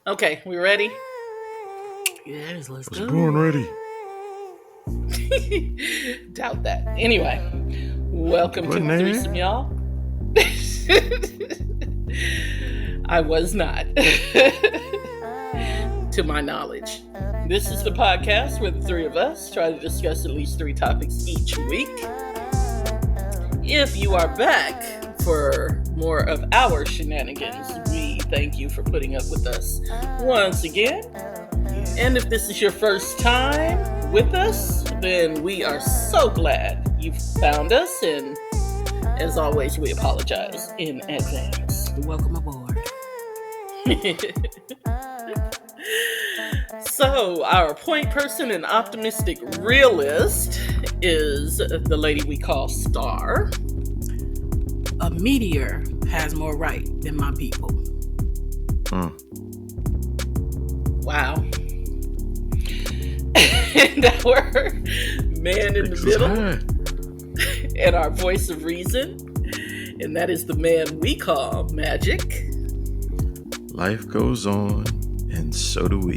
Okay, we ready? Yes, let's I was go. born ready. Doubt that. Anyway, welcome to Wasn't the there? threesome, y'all. I was not, to my knowledge. This is the podcast where the three of us try to discuss at least 3 topics each week. If you are back for more of our shenanigans, we thank you for putting up with us once again. And if this is your first time with us, then we are so glad you found us. And as always, we apologize in advance. Welcome aboard. So, our point person and optimistic realist is the lady we call Star. A meteor has more right than my people. Wow. And our man in the middle, and our voice of reason, and that is the man we call Magic. Life goes on, and so do we.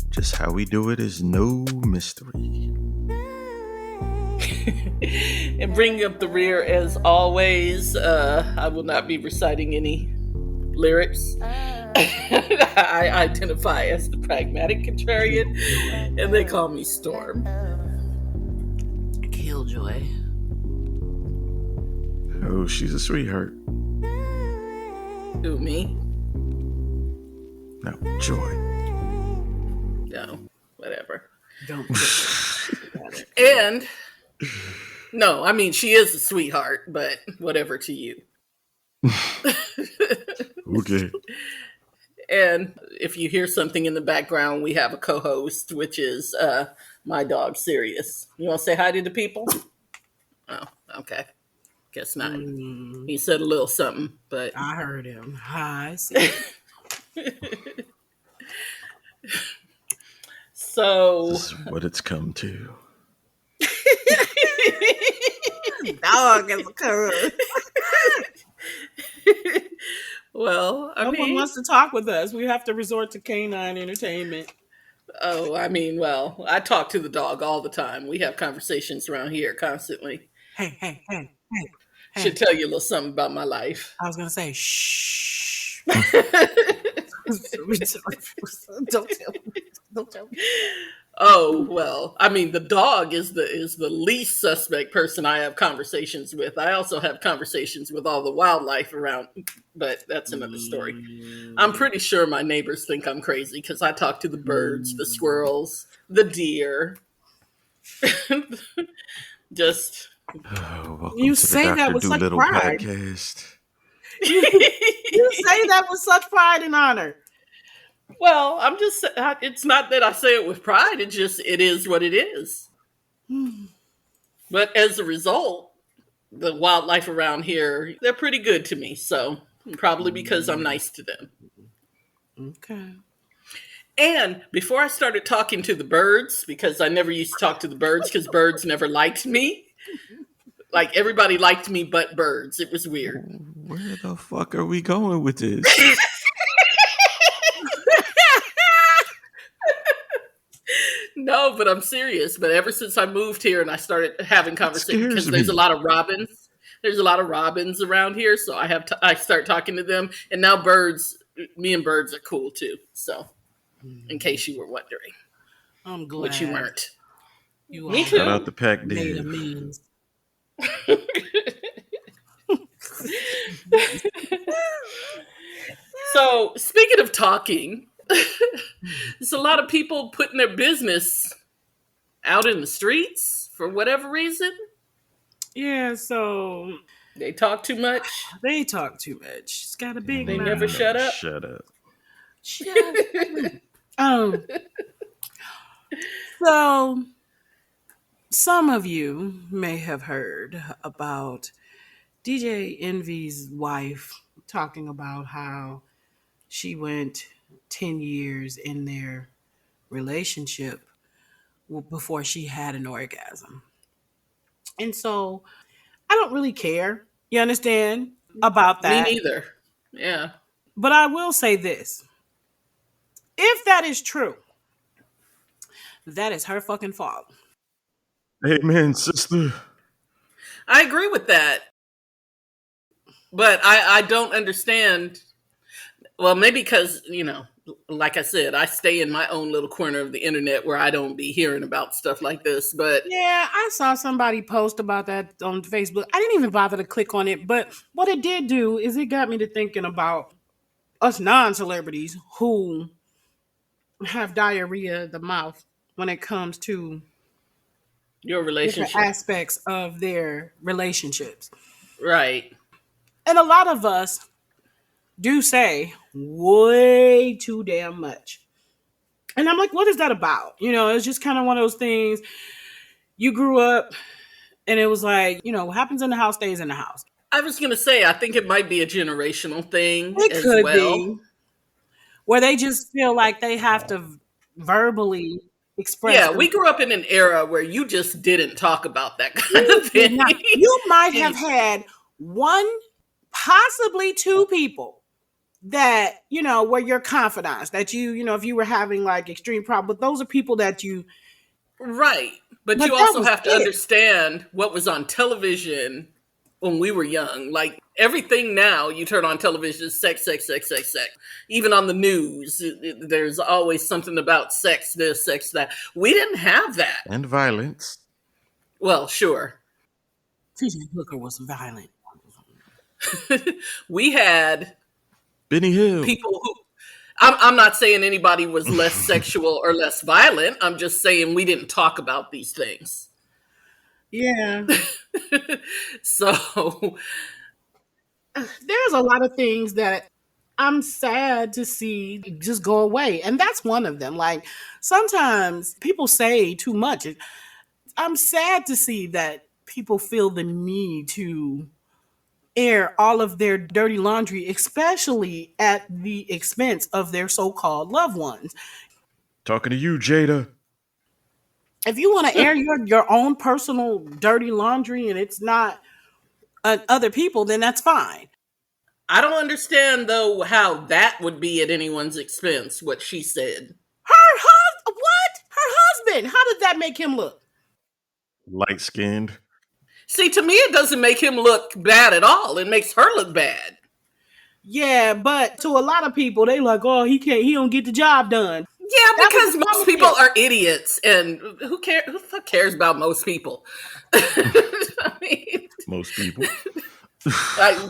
Just how we do it is no mystery. And bringing up the rear, as always, I will not be reciting any lyrics. I identify as the pragmatic contrarian, and they call me Storm. Killjoy. Oh, she's a sweetheart. Who, me? No, Joy. No, whatever. Don't. And, no, I mean, she is a sweetheart, but whatever to you. Okay. And if you hear something in the background, we have a co-host, which is my dog, Sirius. You want to say hi to the people? Oh, okay. Guess not. He said a little something, but... I heard him. Hi. So... This is what it's come to. Dog is a cuz. Well, No one wants to talk with us. We have to resort to canine entertainment. Oh, I mean, well, I talk to the dog all the time. We have conversations around here constantly. Hey. Should tell you a little something about my life. I was going to say, shh. Don't tell me. Oh, well, I mean, the dog is the least suspect person I have conversations with. I also have conversations with all the wildlife around, but that's another story. I'm pretty sure my neighbors think I'm crazy because I talk to the birds, the squirrels, the deer. Just... Welcome You to say the that Dr. with such Doolittle pride. podcast. You say that with such pride and honor. Well, it's not that I say it with pride. It is what it is. But as a result, the wildlife around here, they're pretty good to me. So probably because I'm nice to them. Okay. And before I started talking to the birds, because I never used to talk to the birds because birds never liked me. Like everybody liked me but birds. It was weird. Where the fuck are we going with this? No, but I'm serious. But ever since I moved here and I started having conversations, because scares there's me. a lot of robins. There's a lot of robins around here, so I start talking to them, and now me and birds are cool too. So, in case you were wondering, I'm glad. which you weren't. You Me all too. Shout out to Pac made Dave. amends. So, speaking of talking, there's a lot of people putting their business out in the streets for whatever reason. Yeah, so They talk too much. they talk too much. It's got a big They mouth. never shut up. Shut up. So some of you may have heard about DJ Envy's wife talking about how she went 10 years in their relationship before she had an orgasm. And so I don't really care, you understand, about that. Me neither. Yeah. But I will say this. If that is true, that is her fucking fault. Amen, sister. I agree with that, but I don't understand. Well, maybe because, like I said, I stay in my own little corner of the internet where I don't be hearing about stuff like this. But Yeah, I saw somebody post about that on Facebook. I didn't even bother to click on it, but what it did do is it got me to thinking about us non-celebrities who have diarrhea of the mouth when it comes to your different relationship, aspects of their relationships. right? And a lot of us do say way too damn much. And I'm like, what is that about? It's just kind of one of those things. You grew up and it was like, what happens in the house stays in the house. I was going to say, I think it might be a generational thing It as could well. be where they just feel like they have to verbally express Yeah, we themselves. grew up in an era where you just didn't talk about that kind You of did thing. not. You might have had one, possibly two people that, were your confidants that if you were having like extreme problems, but those are people that Right. But but you that also was have to it. understand what was on television when we were young. Like everything now, you turn on television, is sex, sex, sex, sex, sex. Even on the news, there's always something about sex, this, sex, that. We didn't have that. And violence. Well, sure. TJ Hooker was violent. We had Benny Hill. people who. I'm not saying anybody was less sexual or less violent. I'm just saying we didn't talk about these things. Yeah. So, There's a lot of things that I'm sad to see just go away. And that's one of them. Like sometimes people say too much. I'm sad to see that people feel the need to air all of their dirty laundry, especially at the expense of their so called loved ones. Talking to you, Jada. If you want to air your own personal dirty laundry and it's not other people, then that's fine. I don't understand though how that would be at anyone's expense, what she said. Her husband, what? Her husband. How did that make him look? Light skinned. See, to me, it doesn't make him look bad at all. It makes her look bad. Yeah, but to a lot of people, they like, oh, he don't get the job done. Yeah, That was because the most people comment. are idiots, and who cares? Who the fuck cares about most people? I mean, Most people.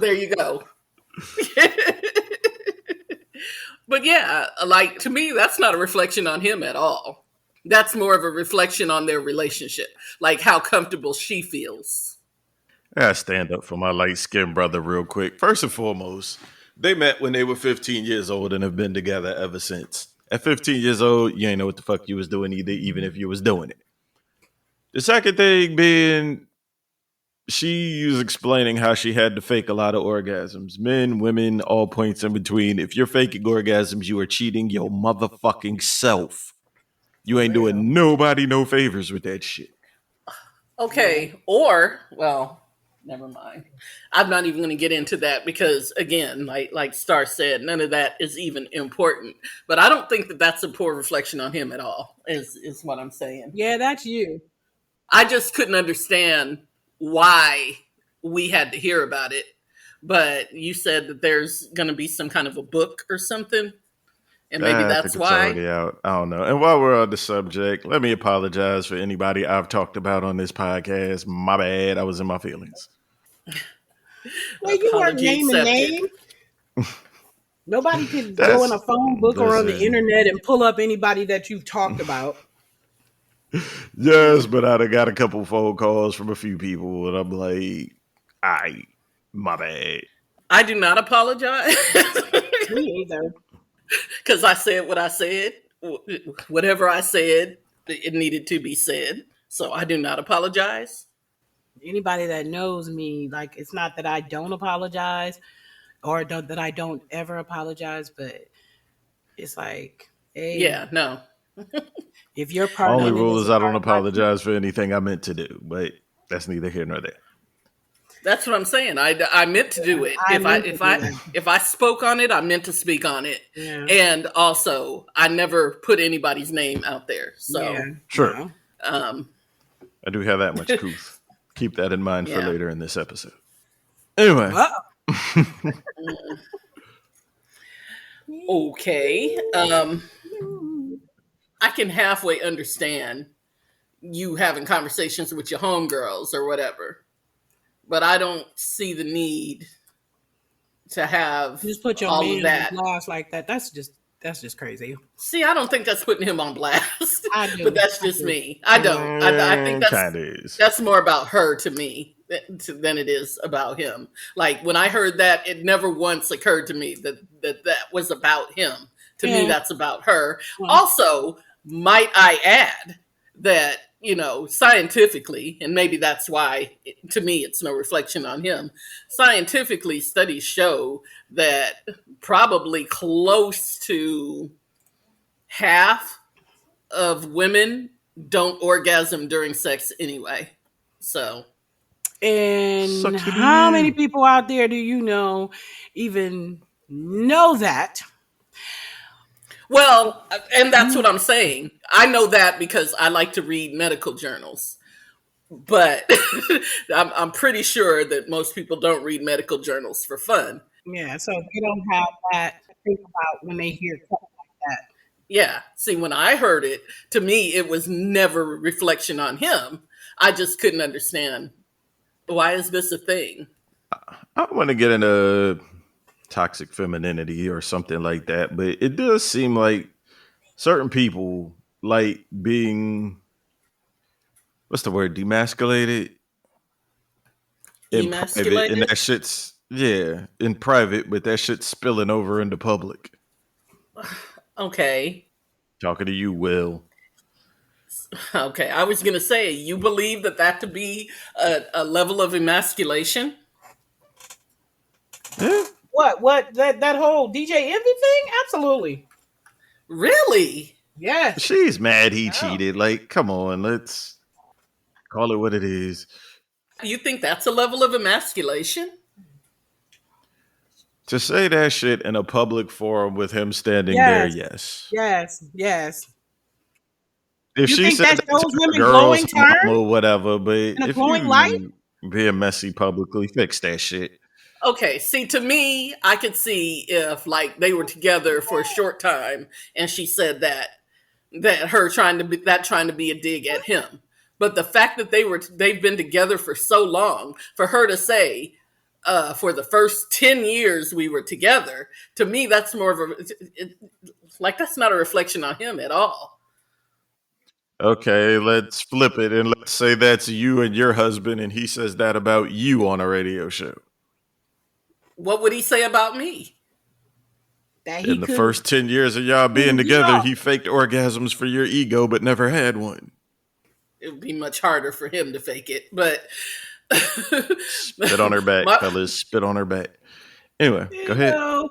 there you go. But yeah, like to me, that's not a reflection on him at all. That's more of a reflection on their relationship, like how comfortable she feels. I gotta stand up for my light skinned brother real quick. First and foremost, they met when they were 15 years old and have been together ever since. At 15 years old, you ain't know what the fuck you was doing either, even if you was doing it. The second thing being, she was explaining how she had to fake a lot of orgasms. Men, women, all points in between. If you're faking orgasms, you are cheating your motherfucking self. You ain't Well, doing nobody no favors with that shit. well, Okay, or well, never mind. I'm not even going to get into that because again, like Star said, none of that is even important. But I don't think that that's a poor reflection on him at all. Is what I'm saying. yeah, that's you. I just couldn't understand why we had to hear about it. But you said that there's going to be some kind of a book or something, and maybe I think that's it's why. already out. I don't know. And while we're on the subject, let me apologize for anybody I've talked about on this podcast. My bad. I was in my feelings. Well, you weren't Apology naming accepted. names. Nobody could go in That's a phone book or on the listen. internet and pull up anybody that you've talked about. Yes, but I done got a couple phone calls from a few people, and I'm like, I, my bad. I do not apologize Me either. because I said what I said. Whatever I said, it needed to be said. So I do not apologize. Anybody that knows me, like, it's not that I don't apologize or that I don't ever apologize, but it's like, hey, Yeah, no. if your My partner only No. in rule this is I don't life like you, apologize for anything I meant to do, but that's neither here nor there. That's what I'm saying. I meant to do it. I meant to do that. If I spoke on it, I meant to speak on it. Yeah. And also, I never put anybody's name out there. Yeah. So, Sure. No. um, I do have that much couth. Keep that in mind for yeah. later in this episode. Anyway. Okay. I can halfway understand you having conversations with your homegirls or whatever, but I don't see the need to have Just put your all of man on that. blast like that. That's just crazy. See, I don't think that's putting him on blast, I do. but that's just me. I don't. I think Kind of is. that's more about her to me than it is about him. Like when I heard that, it never once occurred to me that was about him. To me, Yeah. that's about her. Well, Also, might I add that, scientifically, and maybe that's why to me it's no reflection on him. Scientifically, studies show that probably close to half of women don't orgasm during sex anyway. So, and Sucks to be how you. many people out there do you know even know that? well, and that's what I'm saying. I know that because I like to read medical journals. But I'm pretty sure that most people don't read medical journals for fun. Yeah, so they don't have that to think about when they hear stuff like that. Yeah. See, when I heard it, to me, it was never a reflection on him. I just couldn't understand, why is this a thing? I don't want to get into toxic femininity or something like that, but it does seem like certain people like being, what's the word, demasculated in private, and Emasculated? that shit's, yeah, in private, but that shit's spilling over into public. Okay. Talking to you, Will. Okay. I was going to say, you believe that to be a level of emasculation? Yeah, What that whole DJ Envy thing? Absolutely. Really? Yes. she's mad he Oh. cheated. Like, come on, let's call it what it is. You think that's a level of emasculation? To say that shit in a public forum with him standing there, Yes. yes. Yes. If You she think said that that shows to her women girls, glowing term mama, whatever, but in a if glowing light? you being messy publicly, fix that shit. Okay, see, to me, I could see if like they were together for a short time, and she said that her trying to be a dig at him. But the fact that they've been together for so long, for her to say, for the first 10 years we were together, to me that's more of like that's not a reflection on him at all. Okay, let's flip it and let's say that's you and your husband, and he says that about you on a radio show. What would he say about me? That he In the could first 10 years of y'all being pull you together, off. he faked orgasms for your ego but never had one. It would be much harder for him to fake it, but Spit on her back, my, fellas. Spit on her back. Anyway, go ahead. Ew.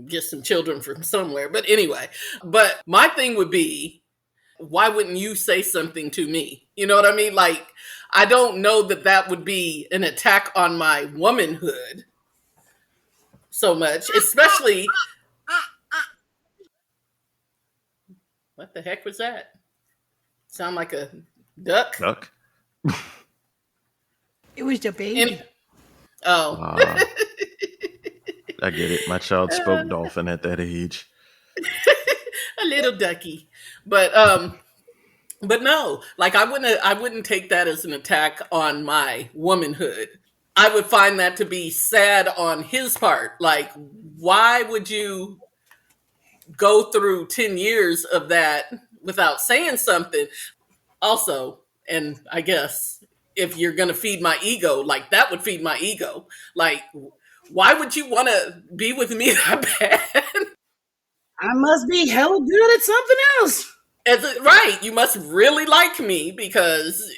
get some children from somewhere. But anyway, but my thing would be, why wouldn't you say something to me? You know what I mean? Like, I don't know that would be an attack on my womanhood so much, especially. What the heck was that? Sound like a duck? Duck. It was your baby. Oh. I get it. My child spoke dolphin at that age. A little ducky. But no, like I wouldn't take that as an attack on my womanhood. I would find that to be sad on his part. Like, why would you go through 10 years of that without saying something? Also, and I guess if you're going to feed my ego, like that would feed my ego. Like, why would you want to be with me that bad? I must be hella good at something else. Right, you must really like me because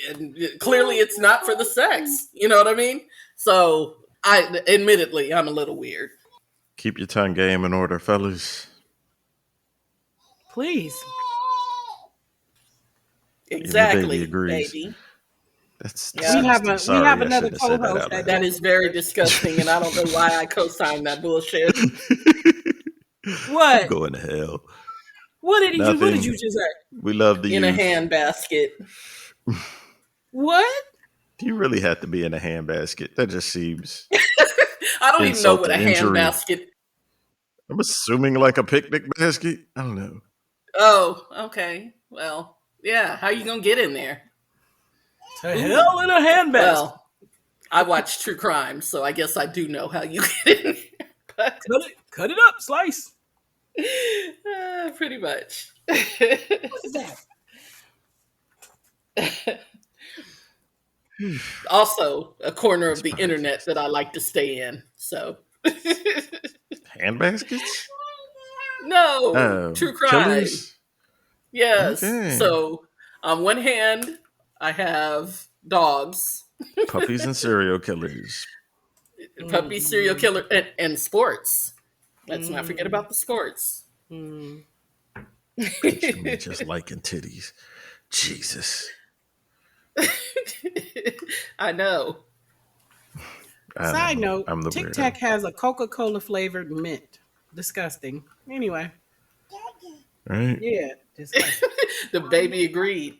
clearly it's not for the sex. You know what I mean? So, admittedly, I'm a little weird. Keep your tongue game in order, fellas. Please. Exactly, agrees. baby. That's We Yeah, have disgusting. we have Sorry, I another shouldn't have said that co-host out that that just is very disgusting, and I don't know why I co-signed that bullshit. what? Going to hell. What did you Nothing. just say? We love the In a youth. handbasket. What? Do you really have to be in a handbasket? That just seems I don't even know insult what to a injury. handbasket. I'm assuming like a picnic basket. I don't know. Oh, okay. Well, yeah. How you gonna get in there? To Ooh. hell in a handbasket. Well, I watch true crime, so I guess I do know how you get in there. But Cut it up, slice. pretty much. What is that? Also, a corner This of the internet podcast. that I like to stay in. So, Handbaskets? no, Oh, true crime. killers? Yes. Okay. So, on one hand, I have dogs, Puppies and serial killers. puppy, serial Mm-hmm. killer, and sports. Let's not forget Mm-hmm. about the sports. Mm-hmm. Picture me just liking titties. Jesus. I know. I Side know. note: I'm the Tic weirdo. Tac has a Coca-Cola flavored mint. Disgusting. Anyway, Right? yeah, disgusting. The baby agreed.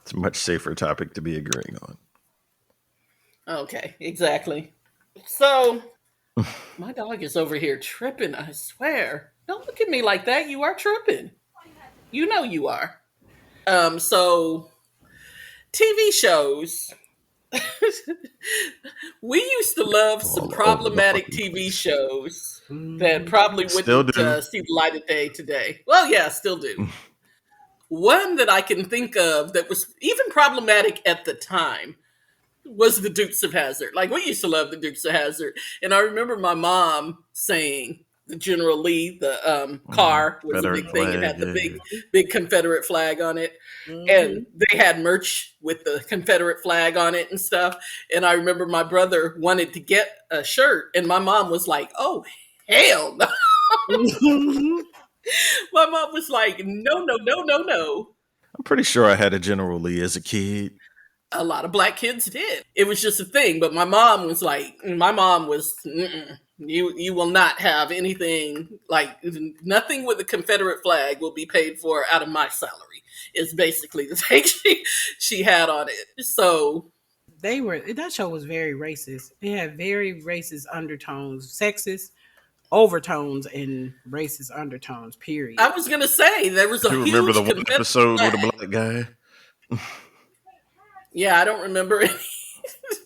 It's a much safer topic to be agreeing on. Okay, exactly. So, my dog is over here tripping, I swear. Don't look at me like that. You are tripping. You know you are. So TV shows. We used to love some All over the problematic fucking TV place. shows that Mm-hmm. probably Still wouldn't do. see the light of day today. Well, yeah, still do. One that I can think of that was even problematic at the time was the Dukes of Hazard. Like we used to love the Dukes of Hazard, and I remember my mom saying the General Lee, the car was a Confederate big thing. It flag, had the yeah. big Confederate flag on it, Mm-hmm. and they had merch with the Confederate flag on it and stuff. And I remember my brother wanted to get a shirt, and my mom was like, "Oh hell no!" Mm-hmm. My mom was like, "No, no, no, no, no." I'm pretty sure I had a General Lee as a kid. A lot of black kids did. It was just a thing, but my mom was "Mm-mm. You will not have anything like nothing with the Confederate flag will be paid for out of my salary. Is basically the thing she had on it. So That show was very racist. It had very racist undertones, sexist overtones, and racist undertones. I Period. was gonna say there was a You remember the huge one Confederate episode with a flag. black guy? Yeah, I don't remember any,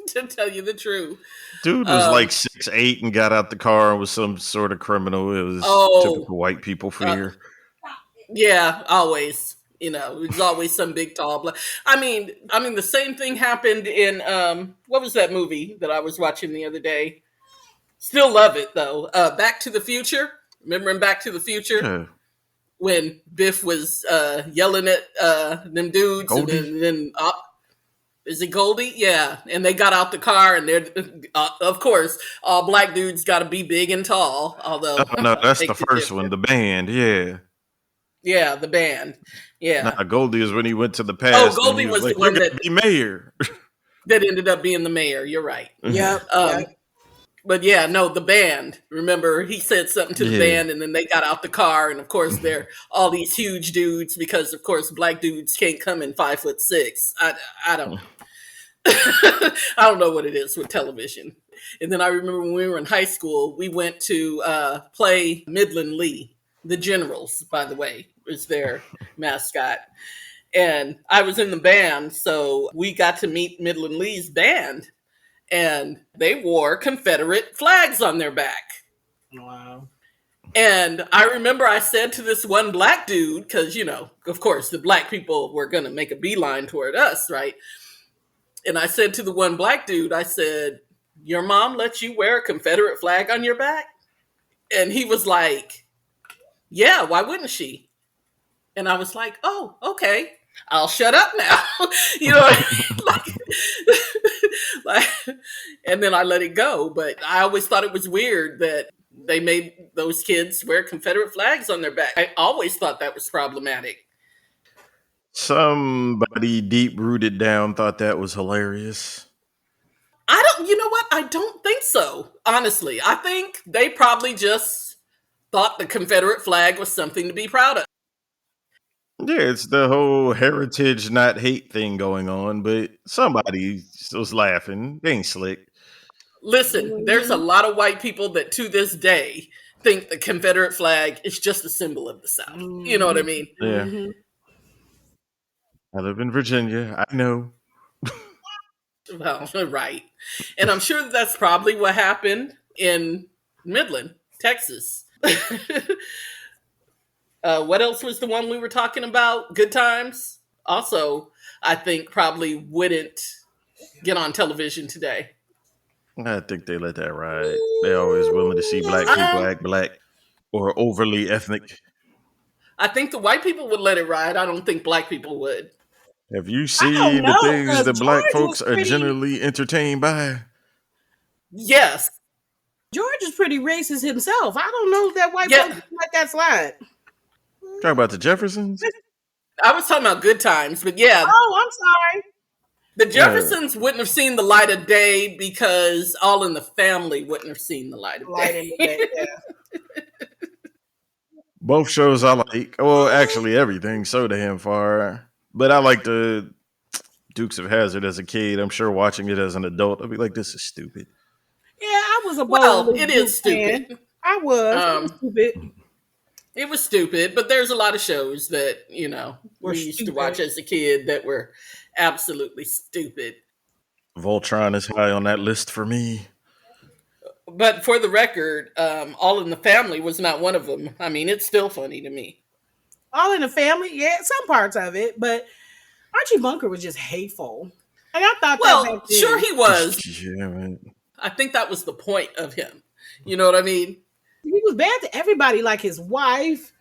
to tell you the truth. Dude was like Um, 6'8" and got out the car and was some sort of criminal. It was oh, typical white people uh, fear. yeah, always. There's always some big tall black. I mean, the same thing happened in what was that movie that I was watching the other day? Still love it though. Back to the Future. Remember in Back to the Future Yeah. when Biff was yelling at them dudes, and Goldie? then is it Goldie? Yeah, and they got out the car, and they're of course all black dudes got to be big and tall. Oh, Although no, that's the make the first one, difference. the band. Yeah. Yeah, the band. Nah, Yeah. Goldie is when he went to the Oh, past and he Goldie was was the like, "You're one gonna be mayor." that ended up being the mayor. You're right. Yep. Um, Yep. but yeah, no, the band. Remember, he said something to the Yeah. band, and then they got out the car, and of course, they're all these huge dudes because, of course, black dudes can't come in 5'6". I don't know. I don't know what it is with television. And then I remember when we were in high school, we went to play Midland Lee. The Generals, by the way, was their mascot. And I was in the band, so we got to meet Midland Lee's band, and they wore Confederate flags on their back. Wow. And I remember I said to this one black dude, because, of course, the black people were going to make a beeline toward us, right? And I said to the one black dude, I said, "Your mom let you wear a Confederate flag on your back?" And he was like, "Yeah, why wouldn't she?" And I was like, "Oh, okay. I'll shut up now." you know, like, like, and then I let it go. But I always thought it was weird that they made those kids wear Confederate flags on their back. I always thought that was problematic. Somebody deep rooted down thought that was hilarious. I don't, you know what? I don't think so. Honestly, I think they probably just thought the Confederate flag was something to be proud of. Yeah, it's the whole heritage not hate thing going on, but somebody was laughing. They ain't slick. Listen, there's a Mhm. lot of white people that to this day think the Confederate flag is just a symbol of the South. You know what I Mhm. mean? Yeah. Mhm. I live in Virginia. I know. Well, right. And I'm sure that's probably what happened in Midland, Texas. What else was the one we were talking about? Good Times. Also, I think probably wouldn't get on television today. I think they let that ride. They always willing to see black people Um, act black or overly ethnic. I think the white people would let it ride. I don't think black people would. Have you I don't seen the know things because that black George was folks are pretty. generally entertained by? Yes. George is pretty racist himself. I don't know if that white folks Yeah. let that slide. Talk about the Jeffersons. I was talking about Good Times, but yeah, Oh, I'm sorry. the Uh, Jeffersons wouldn't have seen the light of day because All in the Family wouldn't have seen the light of Light day. in the day. Yeah. both shows I like. Well, actually, everything so damn far. But I like the Dukes of Hazard as a kid. I'm sure watching it as an adult, I'd be like, this is stupid. Yeah, I was a bold Well, little it Duke is fan. stupid. I was. It was Um, stupid. it was stupid, but there's a lot of shows that, We're we used to watch stupid. as a kid that were absolutely stupid. Voltron is high on that list for me. But for the record, All in the Family was not one of them. I mean, it's still funny to me. All in the Family. Yeah, some parts of it, but Archie Bunker was just hateful. And I thought that back Well, sure then. he was. Yeah, man. I think that was the point of him. You know what I mean? He was bad to everybody, like his wife.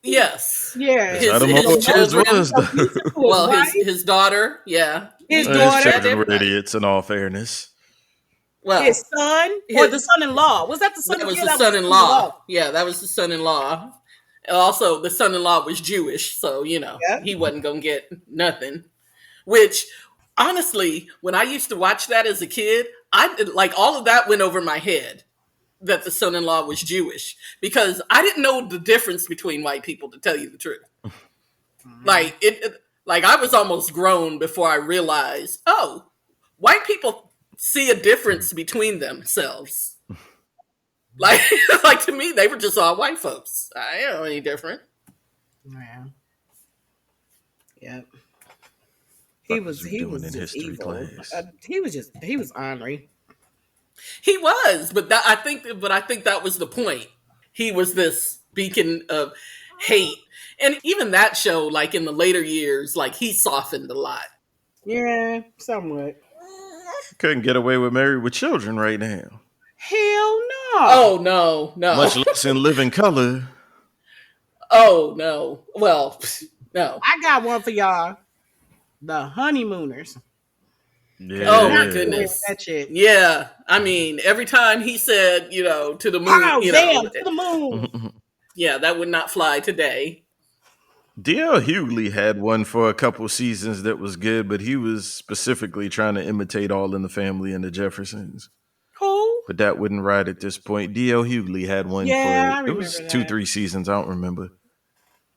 Yes. Yeah, That's how them His old kids he children. was was, abusive though. to his Well, his wife, his daughter. Yeah. his His He was bad daughter, to children were everybody. idiots, in all fairness. his Well, son, or the his son-in-law. Was that the that son? was Yeah, the that was the son-in-law. son-in-law. Yeah, that was the son-in-law. Also, the son-in-law was Jewish, so Yeah. he wasn't gonna get nothing. Which, honestly, when I used to watch that as a kid, I like all of that went over my head that the son-in-law was Jewish because I didn't know the difference between white people. To tell you the truth, Mhm. like like I was almost grown before I realized, oh, white people see a difference between themselves. Like, like to me, they were just all white folks. I ain't know any different. Yeah. Yep. He Fuck was was we he doing was in just history evil. class? He was ornery. He was, but I think that was the point. He was this beacon of hate, and even that show, like in the later years, like he softened a lot. Yeah, somewhat. Couldn't get away with Married with Children right now. Hell no. Oh no, Much no, less in Living Color. oh no. Well, no. I got one for y'all. The honeymooners. Could Oh my not get Yeah. away with goodness. that shit. Yeah, I mean, every time he said, to the moon, Pow, damn, to the moon. yeah, that would not fly today. D.L. Hughley had one for a couple seasons that was good, but he was specifically trying to imitate All in the Family and the Jeffersons. Who? But that wouldn't ride at this point. D.L. Hughley had one Yeah, for, I it was remember two, that. 3 seasons. I don't remember.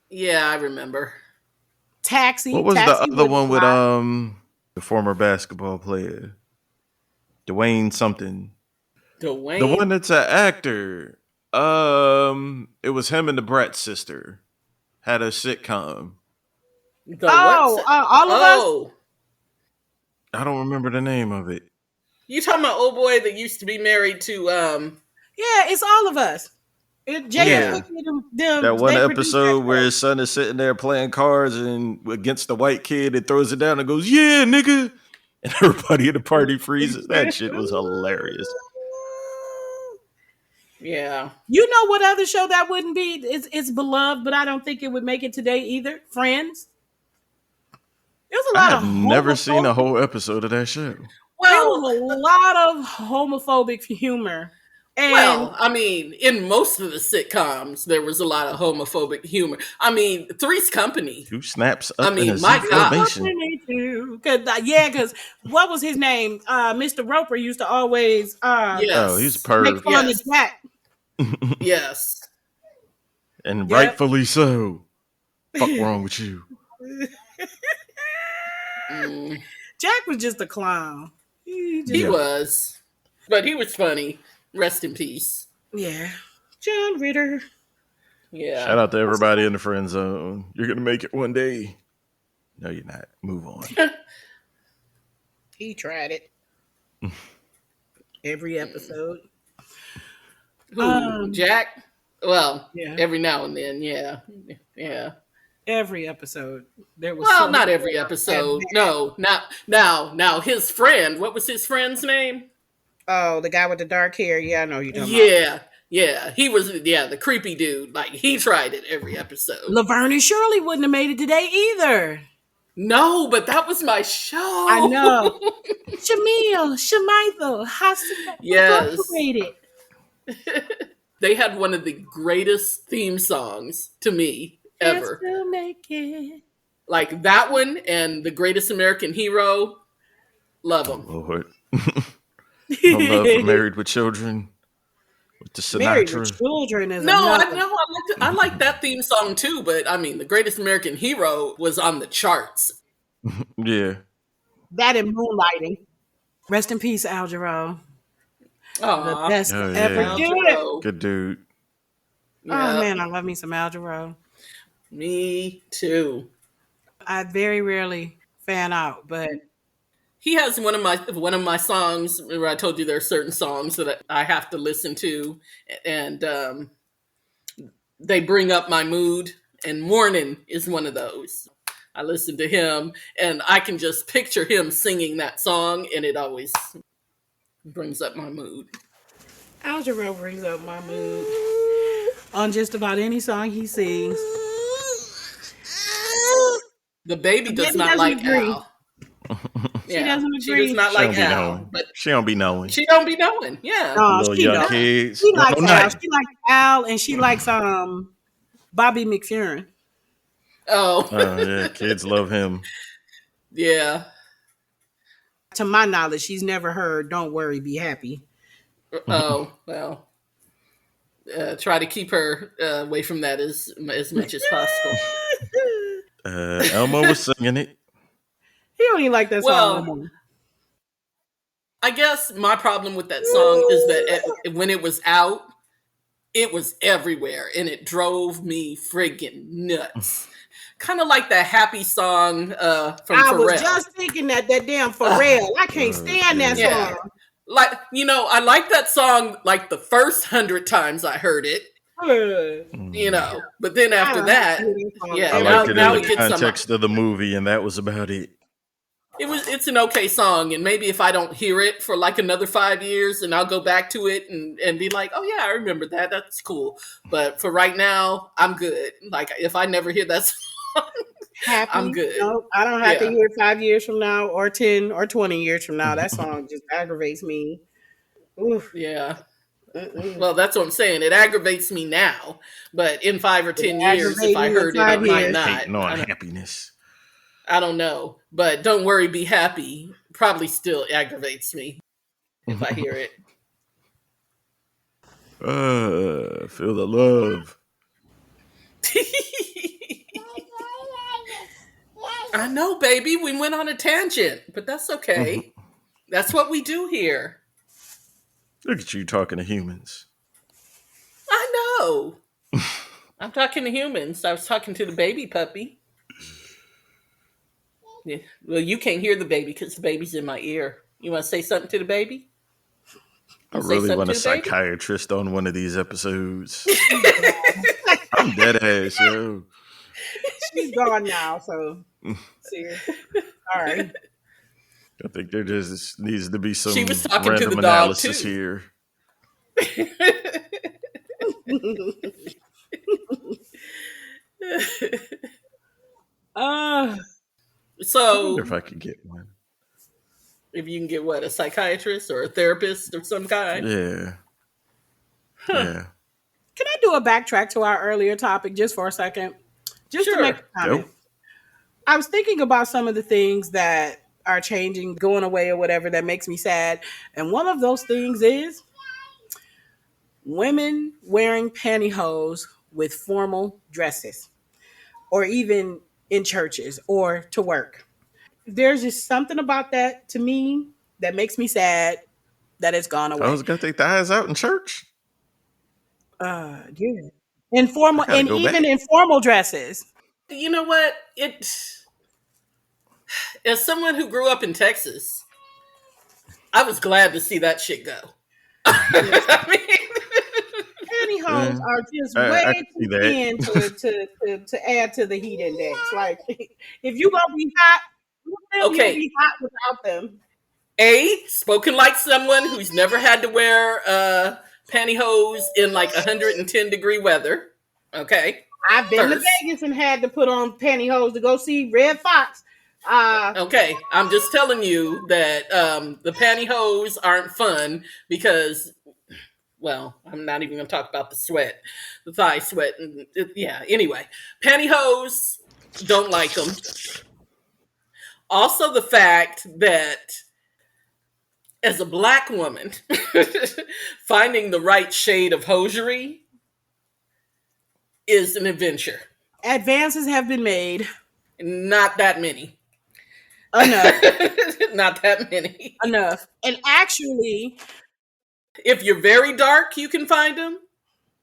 Yeah, I remember. What Taxi. was the Taxi other wouldn't one with fly. the former basketball player? Dwayne something. The one Dwayne, that's an actor. It was him and the Bratz sister. Had a sitcom. the what's Oh, all of us? Oh, I don't remember the name of it. you talking about old boy that used to be married to Yeah, it's all of us. Jada Yeah. yeah. Cookie, them That one they produced that episode where show. his son is sitting there playing cards and against the white kid and throws it down and goes, "Yeah, nigga." And everybody at the party freezes. That shit was hilarious. Yeah. You know what other show that wouldn't be? It's beloved, but I don't think it would make it today either. Friends. There's a I lot have of never seen a homophobic. whole episode of that show. There Well, was a lot of homophobic humor. And Well, I mean, in most of the sitcoms, there was a lot of homophobic humor. I mean, Three's Company. Who snaps I up in a mean, Z my formation? Because what was his name? Mr. Roper used to always Oh, he's a yes, make perv. fun of yes, Jack. yes. And Yep. rightfully so. Fuck wrong with you? Mm, Jack was just a clown. He he just Yeah. was, but he was funny. Rest in peace. yeah. John Ritter. Shout Yeah. out to everybody in the friend zone. You're gonna make it one day. No, you're not. Move on. He tried it every episode. Who? Jack? Well, Yeah. every now and then, yeah, yeah. Every episode. There was Well, some not every episode. No, not now. Now, his friend. What was his friend's name? Oh, the guy with the dark hair. Yeah, I know who you're talking about. Yeah, yeah. He was, yeah, the creepy dude. Like he tried it every episode. Laverne and Shirley wouldn't have made it today either. No, but that was my show. I know. Shamil, Shemithel, Yes. Incorporated. They had one of the greatest theme songs to me ever. We'll make it. Like that one and The Greatest American Hero. Love them. Lord. No love for Married with Children. With the Married Sinatra. with Children is No, another. I like that theme song too, but I mean, The Greatest American Hero was on the charts. Yeah. That and Moonlighting. Rest in peace, Al Jarreau. The Aw. best Oh, ever yeah. do it. Algero. Good dude. Yeah, Oh man, I love me some Al Jarreau. me too. I very rarely fan out, but He has one of my songs where I told you there are certain songs that I have to listen to, and they bring up my mood. And Morning is one of those. I listen to him, and I can just picture him singing that song, and it always brings up my mood. Al Jarreau brings up my mood on just about any song he sings. The baby does Baby not doesn't like agree. Al. She doesn't She agree. does not She like don't be Al, knowing. but She don't be knowing. she don't be knowing. Yeah. No, Little she young don't. kids. She Don't likes know Al. nothing. She likes Al, and she likes Bobby McFerrin. Oh, Yeah, kids love him. yeah. To my knowledge, she's never heard "Don't Worry, Be Happy." Oh, well. Try to keep her away from that as much as possible. Elmo was singing it. He don't even like that song no Well, more. I guess my problem with that song is that when it was out, it was everywhere and it drove me friggin' nuts. Kind of like that happy song from I Pharrell. was just thinking that damn Pharrell. I can't stand that Yeah. song. Like, I like that song like the first 100 times I heard it, but then after that, yeah, I now, liked it now in it the gets some. context of the movie, and that was about it. It's an okay song, and maybe if I don't hear it for like another 5 years, and I'll go back to it and be like, oh yeah, I remember that. That's cool. But for right now, I'm good. Like if I never hear that song, Happy. I'm good. No, I don't have to Yeah. hear it 5 years from now, or 10 or 20 years from now. That song just aggravates me. Oof. Yeah. Well, that's what I'm saying. It aggravates me now, but in 5 or 10 years, if I heard it, I might not. Hating on happiness. I don't know. But Don't Worry, Be Happy probably still aggravates me if I hear it. Feel the love. I know, baby. We went on a tangent, but that's okay. That's what we do here. Look at you talking to humans. I know. I'm talking to humans. I was talking to the baby puppy. Yeah. Well, you can't hear the baby because the baby's in my ear. You want to say something to the baby? I really want a psychiatrist on one of these episodes. I'm dead ass, yo. She's gone now, so see her. All right. I think there just needs to be some She was talking to random the dog, analysis too. here. I So, wonder if I could get one. if you can get what, a psychiatrist or a therapist of some kind? Yeah. Yeah. Can I do a backtrack to our earlier topic just for a second? Just to make Sure. a comment. Go. I was thinking about some of the things that are changing, going away, or whatever that makes me sad. And one of those things is women wearing pantyhose with formal dresses, or even in churches or to work. There's just something about that to me that makes me sad that it's gone I away. was gonna take the eyes out in church. Yeah. I Informal gotta and go even back. informal dresses. You know what? As someone who grew up in Texas, I was glad to see that shit go. Yes. I mean, Pantyhose Yeah. are just I way can see too thin that. to add to the heat index. Like if you gonna be hot, you'll okay. be hot without them. Spoken like someone who's never had to wear pantyhose in like 110-degree weather. Okay. I've been to First. Vegas and had to put on pantyhose to go see Red Fox. Uh, Okay. I'm just telling you that the pantyhose aren't fun because, well, I'm not even going to talk about the sweat, the thigh sweat. And yeah. Anyway, pantyhose, don't like them. Also, the fact that as a black woman, finding the right shade of hosiery is an adventure. advances have been made Not that many. enough, Not that many. enough, and actually, If you're very dark, you can find them.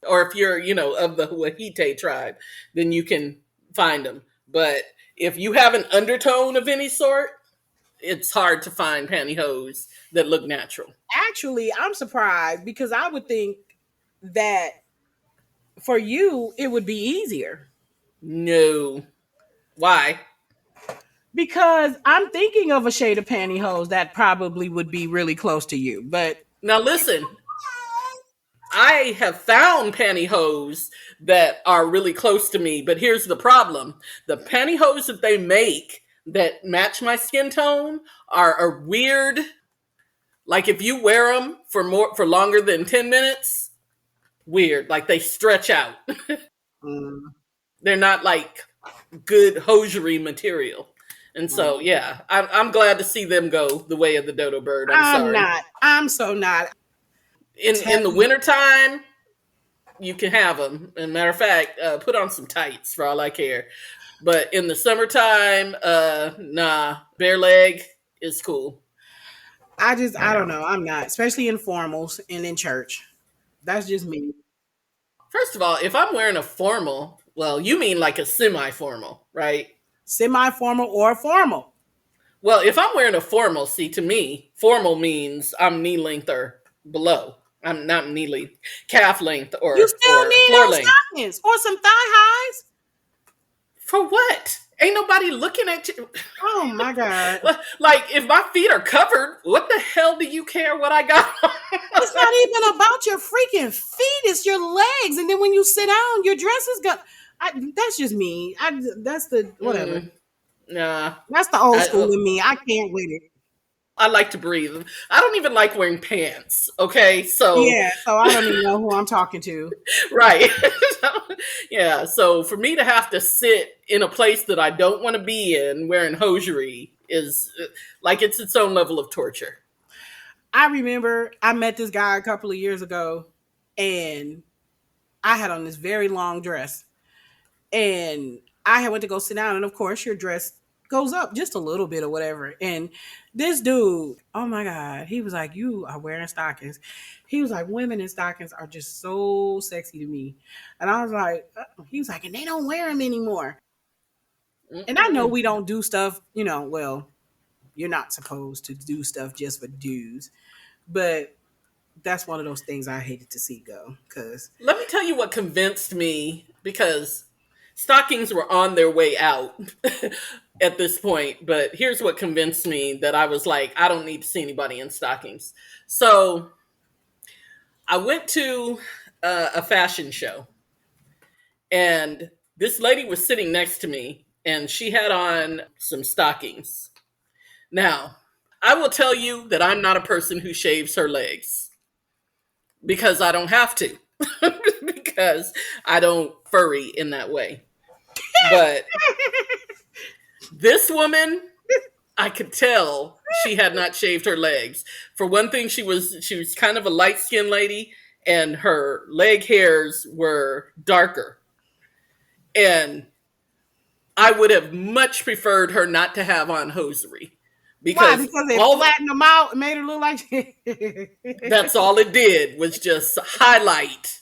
Or if you're, of the Wahite tribe, then you can find them. But if you have an undertone of any sort, it's hard to find pantyhose that look natural. I'm surprised because I would think that for you it would be easier No. Why? because I'm thinking of a shade of pantyhose that probably would be really close to you, but Now listen, I have found pantyhose that are really close to me, but here's the problem. The pantyhose that they make that match my skin tone are weird. Like if you wear them for longer than 10 minutes, weird. Like they stretch out. mm, They're not like good hosiery material. And so, mm. yeah, I'm glad to see them go the way of the dodo bird. I'm I'm sorry. not. I'm so not. In the Telling you, wintertime, you can have them. And matter of fact, put on some tights for all I care. But in the summertime, nah, bare leg is cool. I don't Yeah. know. I'm not, especially in formals and in church. That's just me. First of all, if I'm wearing a formal, well, you mean like a semi-formal, right? Semi formal or formal. Well, if I'm wearing a formal, see, to me, formal means I'm knee length or below. I'm not knee length, calf length You still or need floor those length. stockings or some thigh highs. For what? Ain't nobody looking at you. Oh my God. Like, if my feet are covered, what the hell do you care what I got on? It's not even about your freaking feet, it's your legs. And then when you sit down, your dress is gonna that's just me. That's the whatever. Nah. That's the old I, school uh, in me. I can't with it. I like to breathe. I don't even like wearing pants. Okay, so Yeah, so I don't even know who I'm talking to. right. Yeah, so for me to have to sit in a place that I don't want to be in wearing hosiery is like it's its own level of torture. I remember I met this guy a couple of years ago and I had on this very long dress. And I had went to go sit down, and of course your dress goes up just a little bit or whatever. And this dude, oh my God, he was like, "You are wearing stockings." He was like, "Women in stockings are just so sexy to me." And I was like, he was like, "And they don't wear them anymore." And I know Mm-mm. we don't do stuff, well, you're not supposed to do stuff just for dudes, but that's one of those things I hated to see go because Let me tell you what convinced me because stockings were on their way out at this point, but here's what convinced me that I was like, I don't need to see anybody in stockings. So I went to a fashion show, and this lady was sitting next to me, and she had on some stockings. Now, I will tell you that I'm not a person who shaves her legs because I don't have to. because I don't furry in that way. But this woman, I could tell she had not shaved her legs. For one thing, she was kind of a light skinned lady, and her leg hairs were darker. And I would have much preferred her not to have on hosiery Why? because Because they all flattened them out and made it look like that's all it did was just highlight.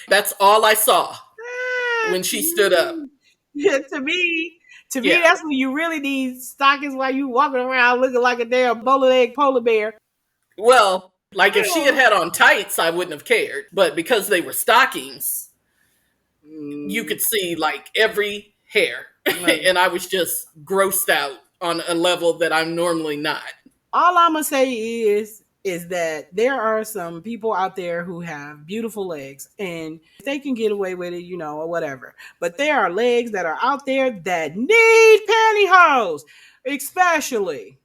That's all I saw when she stood up. Yeah, to me, Yeah. that's when you really need stockings while you walking around looking like a damn bowler egg polar bear. Well, like if she had had on tights, I wouldn't have cared. But because they were stockings, you could see like every hair. And I was just grossed out on a level that I'm normally not. All I'm gonna say is that there are some people out there who have beautiful legs and they can get away with it, or whatever. But there are legs that are out there that need pantyhose, especially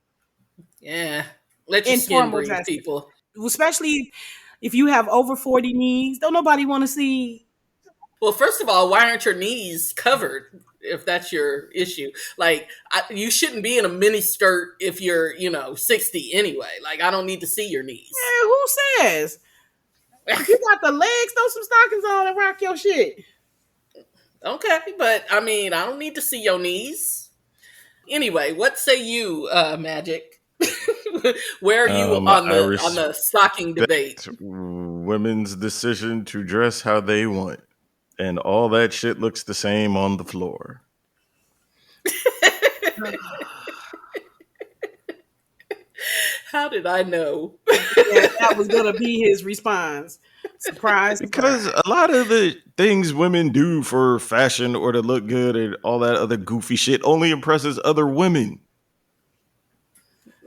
Yeah. Let your in skin formal breathe, dresses. people. Especially if you have over 40 knees. Don't nobody want to see. Well, first of all, why aren't your knees covered if that's your issue? Like, you shouldn't be in a mini skirt if you're, 60 anyway. Like, I don't need to see your knees. Who says? If you got the legs, throw some stockings on and rock your shit. Okay, but I mean, I don't need to see your knees. Anyway, what say you, Magic? Where are you on I the stocking debate? respect women's decision to dress how they want, and all that shit looks the same on the floor. How did I know? Yeah, that was gonna be his response. Surprise, Because surprise. a lot of the things women do for fashion or to look good and all that other goofy shit only impresses other women.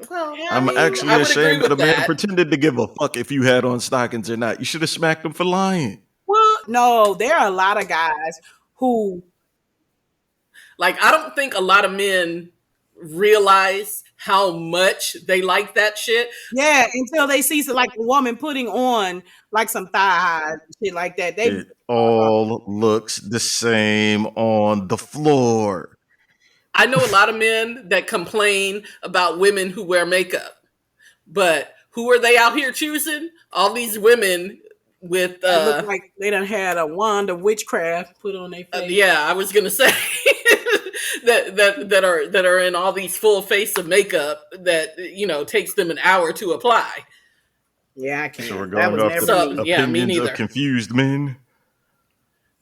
Well, I I'm mean, actually I would agree ashamed that a with man that. pretended to give a fuck if you had on stockings or not. You should have smacked him for lying. Well, no, there are a lot of guys who, Like, I don't think a lot of men realize how much they like that shit. yeah, until they see like a woman putting on like some thigh high shit like that, they It all looks the same on the floor. I know a lot of men that complain about women who wear makeup, but who are they out here choosing? All these women with, that look like they done had a wand of witchcraft put on their face. yeah, I was gonna say that are in all these full face of makeup that takes them an hour to apply. Yeah, I So we're can't. That going was off the never me. Yeah, me opinions of neither. confused men.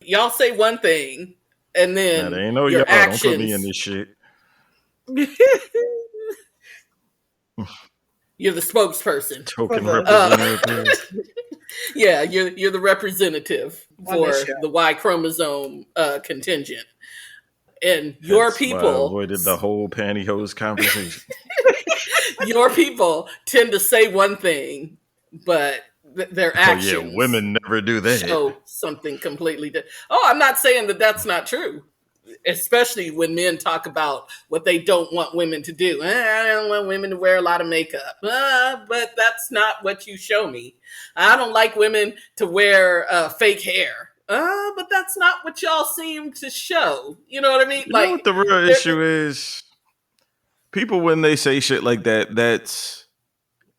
Y'all say one thing, and Nah, then there ain't no your y'all. Don't put me in actions. this shit. You're the spokesperson. Token the- representative. Yeah, you're the representative On for this show. the Y chromosome contingent, and your That's why I people, avoided the whole pantyhose conversation. your people tend to say one thing, but their Oh actions yeah, women never do that. show something completely different. Oh, I'm not saying that that's not true. Especially when men talk about what they don't want women to do. I don't want women to wear a lot of makeup. But that's not what you show me. I don't like women to wear fake hair. But that's not what y'all seem to show. You know what I mean? You know what the real issue is? People, when they say shit like that, that's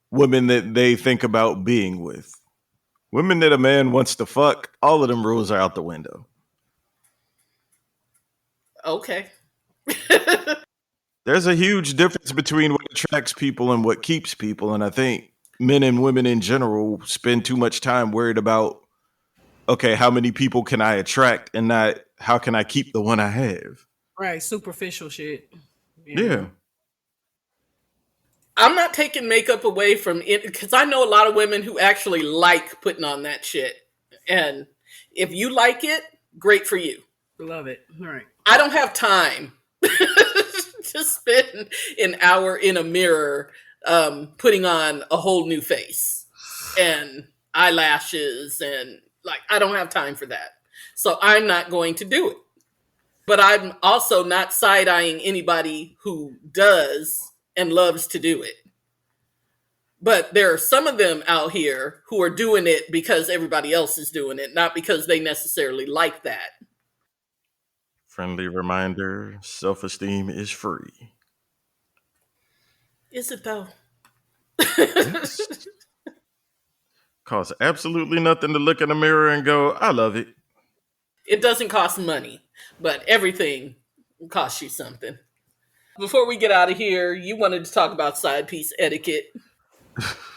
women that they think about being with. Women that a man wants to fuck, all of them rules are out the window. Okay. There's a huge difference between what attracts people and what keeps people. And I think men and women in general spend too much time worried about, okay, how many people can I attract and not how can I keep the one I have? Right, superficial shit. Yeah. I'm not taking makeup away from it because I know a lot of women who actually like putting on that shit. And if you like it, great for you. Love it. All right. I don't have time to spend an hour in a mirror putting on a whole new face and eyelashes and like I don't have time for that. So I'm not going to do it. But I'm also not side-eyeing anybody who does and loves to do it. But there are some of them out here who are doing it because everybody else is doing it, not because they necessarily like that. Friendly reminder: self-esteem is free. Is it though? Yes. Costs absolutely nothing to look in the mirror and go, I love it. It doesn't cost money, but everything costs you something. Before we get out of here, you wanted to talk about side piece etiquette.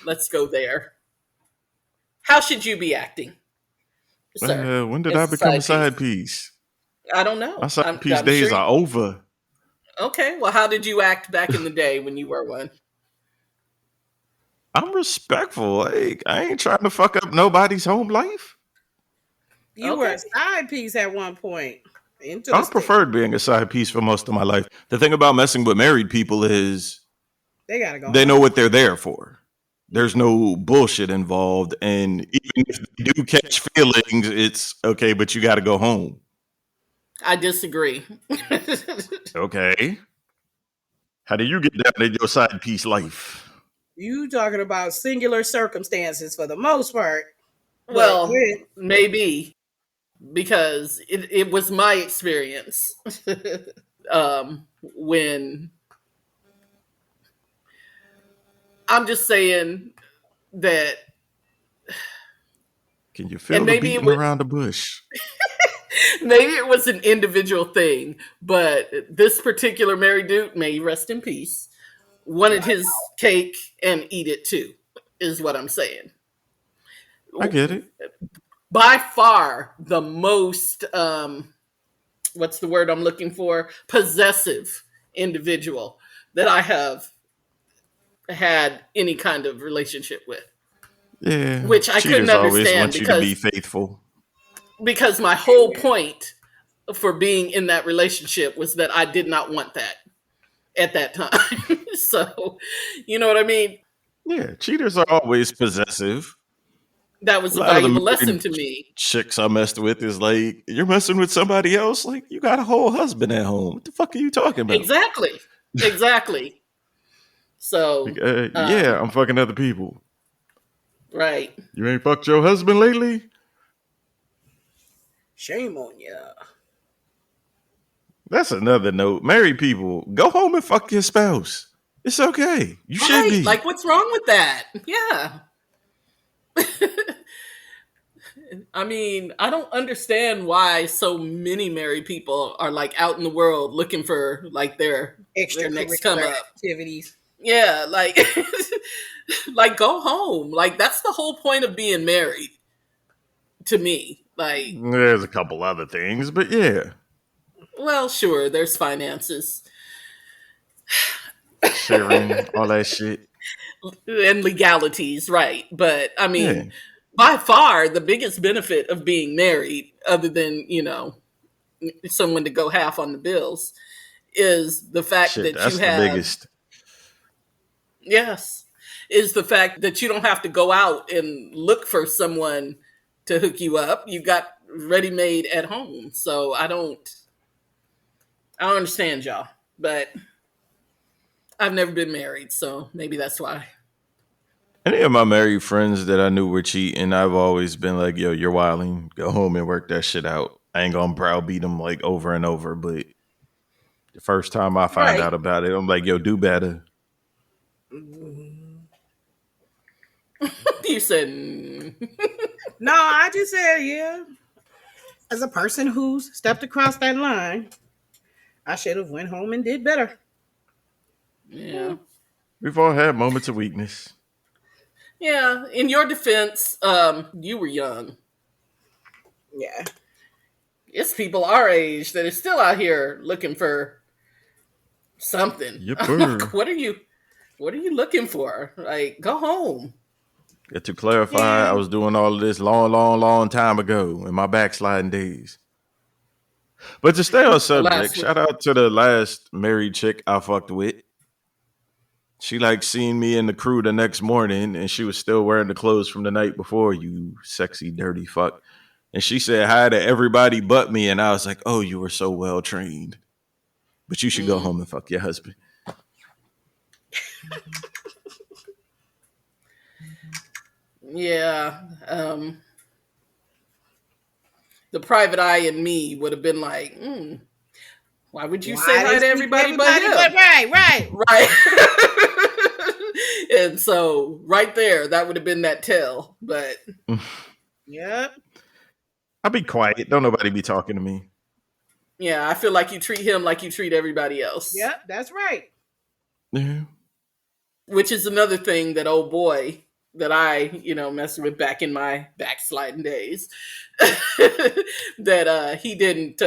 Let's go there. How should you be acting, sir, When did I as a become a side side piece? piece? I don't My know. side piece I'm days sure. are over. Okay, well, how did you act back in the day when you were one? I'm respectful. Like, I ain't trying to fuck up nobody's home life. You were Okay. a side piece at one point. I Interesting. preferred being a side piece for most of my life. The thing about messing with married people is They gotta go they know home. what they're there for. There's no bullshit involved. And even if they do catch feelings, it's okay, but you got to go home. I disagree. Okay. How do you get down in your side piece life? You talking about singular circumstances for the most part. But Well, with maybe because it was my experience when I'm just saying that, Can you and feel the beating around the bush? maybe it was an individual thing, but this particular married dude, may he rest in peace, wanted his cake and eat it too, is what I'm saying. I get it. By far the most what's the word I'm looking for? Possessive individual that I have had any kind of relationship with, Yeah. which I couldn't Cheaters always understand want you to be because faithful. my whole point for being in that relationship was that I did not want that at that time. So, you know what I mean? Yeah. Cheaters are always possessive. That A was a lot of the valuable lesson married to me. chicks I messed with is like, you're messing with somebody else? Like, you got a whole husband at home. What the fuck are you talking about? Exactly. Exactly. Like, So, yeah, I'm fucking other people. right. You ain't fucked your husband lately? shame on you. That's another note. Married people, go home and fuck your spouse. It's okay. You should Right. be. Like, what's wrong with that? Yeah. I mean, I don't understand why so many married people are like out in the world looking for like their next come Extracurricular up. activities. Yeah, like like go home. Like that's the whole point of being married to me. Like, There's a couple other things, but yeah. well, sure, there's finances Sharing, all that shit. and legalities, right? But I Yeah. mean, by far the biggest benefit of being married, other than, someone to go half on the bills, is the fact Shit, that you that's the have, biggest. yes, is the fact that you don't have to go out and look for someone to hook you up. You got ready made at home. So I don't understand y'all, but I've never been married, so maybe that's why. Any of my married friends that I knew were cheating, I've always been like, yo, you're wilding. Go home and work that shit out. I ain't gonna browbeat them like over and over, but the first time I find Right. out about it, I'm like, yo, do better. You said, No, I just said, yeah. As a person who's stepped across that line, I should have went home and did better. yeah. We've all had moments of weakness. Yeah. In your defense, you were young. Yeah. It's people our age that are still out here looking for something. I'm like, Yipper. what are you looking for? Like, go home. To clarify, I Yeah. was doing all of this long, long, long time ago in my backsliding days. But to stay on subject, Last week. shout out to the last married chick I fucked with. She like seen me in the crew the next morning and she was still wearing the clothes from the night before, you sexy, dirty fuck. And she said hi to everybody but me. And I was like, oh, you were so well trained. But you should go Mm. home and fuck your husband. Yeah. The private eye in me would have been like, why would you say Why they hi to speak to everybody but everybody but him? right. Right. And so right there, that would have been that tell. But Yep. I'll be quiet. Don't nobody be talking to me. yeah, I feel like you treat him like you treat everybody else. Yep, that's right. Yeah. Which is another thing that old boy that I, messed with back in my backsliding days that he didn't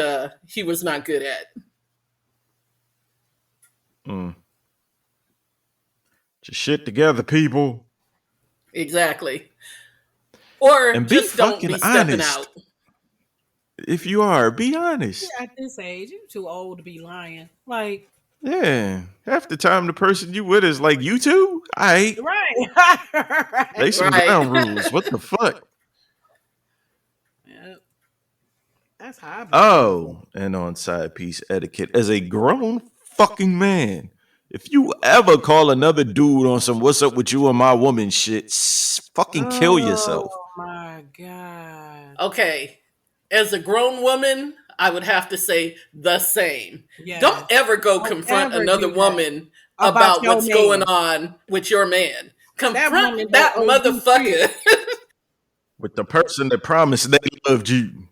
he was not good at. Mm. Just shit together, people. Exactly. Or And be just don't fucking be stepping out. honest. If you are, be honest. At this age, you're too old to be lying. Like, Yeah. Half the time the person you with is like, you too? Alright. right. They Right. some Right. ground rules. What the fuck? Yep. That's how I be feeling. Oh, and on side piece etiquette. As a grown fucking man, if you ever call another dude on some what's up with you and my woman shit, fucking kill Oh yourself. my God. Okay. As a grown woman, I would have to say the same. Don't Yes. ever go Don't confront ever another do that woman about about your what's going man. on with your man. That woman Confront don't that owe you shit. motherfucker. With the person that promised they loved you.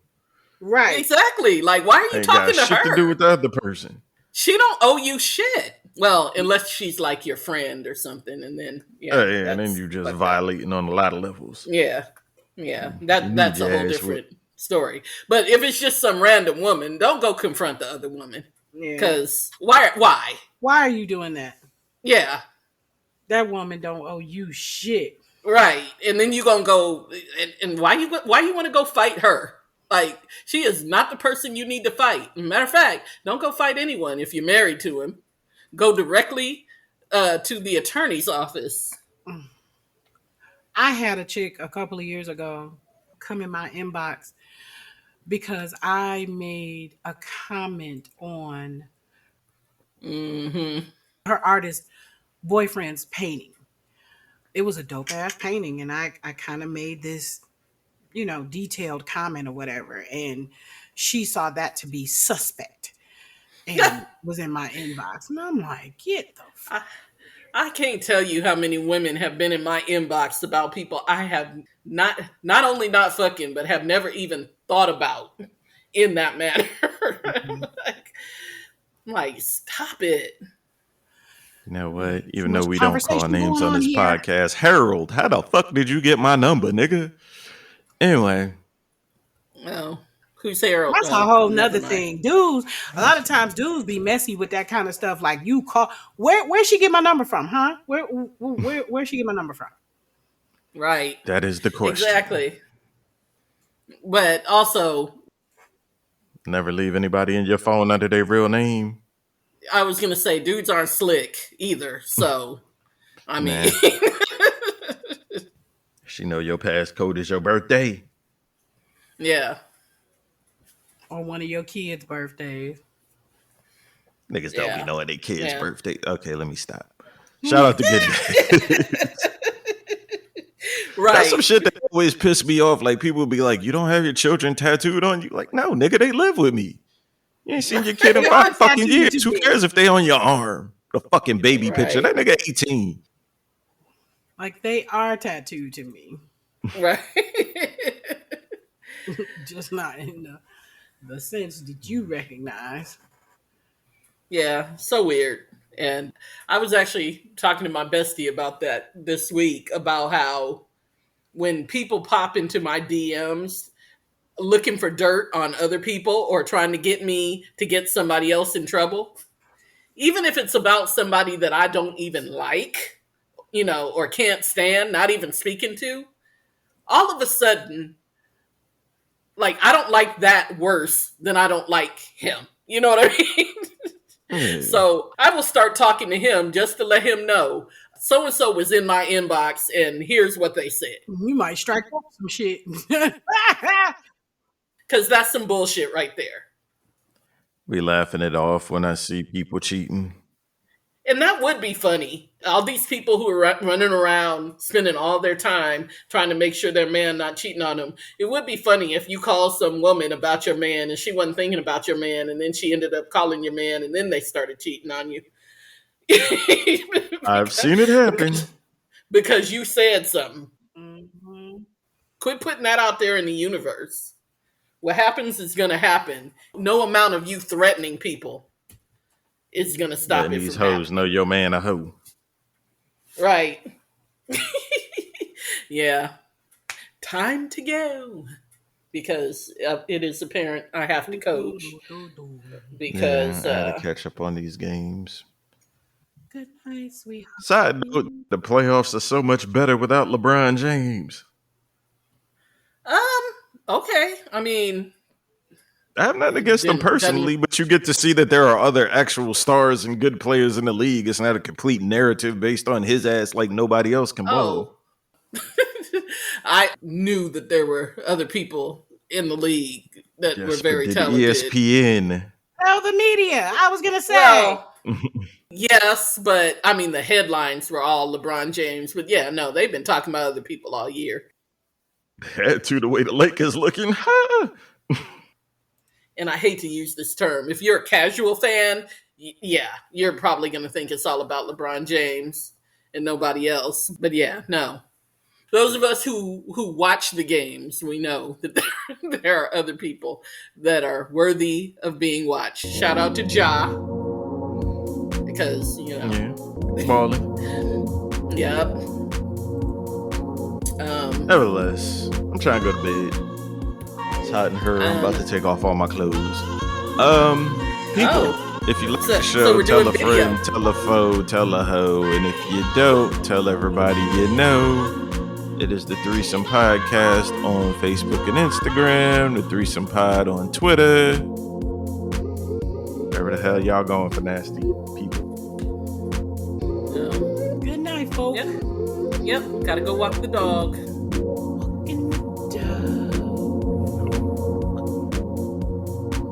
Right. Exactly. Like, why are you Ain't got talking to shit to do her? with the other person. She don't owe you shit. Well, unless she's like your friend or something, and then yeah, Yeah, and then that's you just fucked up. violating on a lot of levels. Yeah, yeah, You need that's a your whole ass different whipped. story. But if it's just some random woman, don't go confront the other woman. Yeah. Cause why? Why? Why are you doing that? Yeah, That woman don't owe you shit. right. And then you gonna go and why you want to go fight her? Like she is not the person you need to fight. Matter of fact, don't go fight anyone if you're married to him. Go directly to the attorney's office. I had a chick a couple of years ago come in my inbox because I made a comment on Mm-hmm. her artist boyfriend's painting. It was a dope ass painting, and I kind of made this, detailed comment or whatever. And she saw that to be suspect and was in my inbox. And I'm like, get the I can't tell you how many women have been in my inbox about people I have not only not fucking, but have never even thought about in that manner. like, like, stop it. You know what? too Even though much we don't call conversation names going on on this here. podcast, Harold, how the fuck did you get my number, nigga? Anyway, Oh, who's Harold? That's a Oh, whole never nother mind. thing. Dudes, a lot of times dudes be messy with that kind of stuff. Like you call where she get my number from, huh? Where she get my number from? Right. that is the question. Exactly. But also, Never leave anybody in your phone under their real name. I was gonna say dudes aren't slick either. So, I mean, Nah. She know your passcode is your birthday. yeah, Or one of your kids' birthdays. Niggas don't be yeah, knowing their kid's yeah. birthday. Okay, let me stop. Shout out to Good Day. That's some Right. shit that always pissed me off. Like people be like, "You don't have your children tattooed on you." Like, no, nigga, they live with me. You ain't seen your kid in They 5 are fucking tattooed years. to Who me. cares if they on your arm? The fucking baby picture. Right. That nigga 18. Like they are tattooed to me. Right. Just not in the sense that you recognize. Yeah, so weird. And I was actually talking to my bestie about that this week about how when people pop into my DMs looking for dirt on other people or trying to get me to get somebody else in trouble, even if it's about somebody that I don't even like, or can't stand, not even speaking to, all of a sudden, like, I don't like that worse than I don't like him. You know what I mean? Yeah. So I will start talking to him just to let him know so and so was in my inbox and here's what they said. You might strike up some shit. Because that's some bullshit right there. We laughing it off when I see people cheating. And that would be funny. All these people who are running around spending all their time trying to make sure their man not cheating on them. It would be funny if you call some woman about your man and she wasn't thinking about your man, and then she ended up calling your man, and then they started cheating on you. I've seen it happen. Because you said something. Mhm. Quit putting that out there in the universe. What happens is going to happen. No amount of you threatening people is going to stop Letting it these from hoes happening. know your man a hoe. Right. Yeah. Time to go. Because it is apparent I have to coach. Because, Yeah, I gotta catch up on these games. Good night, sweetheart. Side note, the playoffs are so much better without LeBron James. okay. I mean, I have nothing against them then personally, but you get to see that there are other actual stars and good players in the league. It's not a complete narrative based on his ass like nobody else can ball. I knew that there were other people in the league that were Yes, but very did talented. ESPN? Tell the media. I was gonna say. Well, yes, but I mean, the headlines were all LeBron James. But yeah, no, they've been talking about other people all year. Had to the way the Lakers looking. Huh? And I hate to use this term. If you're a casual fan, yeah, you're probably going to think it's all about LeBron James and nobody else. But yeah, no. Those of us who watch the games, we know that there are other people that are worthy of being watched. Shout out to Ja, because Yeah, balling. Yep. Nevertheless, I'm trying to go to bed. It's hot in here. I'm about to take off all my clothes. People, if you like the show, we're tell doing a friend, tell a foe, tell a hoe, and if you don't, tell everybody you know. It is the Threesome Podcast on Facebook and Instagram, the Threesome Pod on Twitter. Wherever the hell y'all going for nasty people. Good night, folks. Yep. Gotta go walk the dog.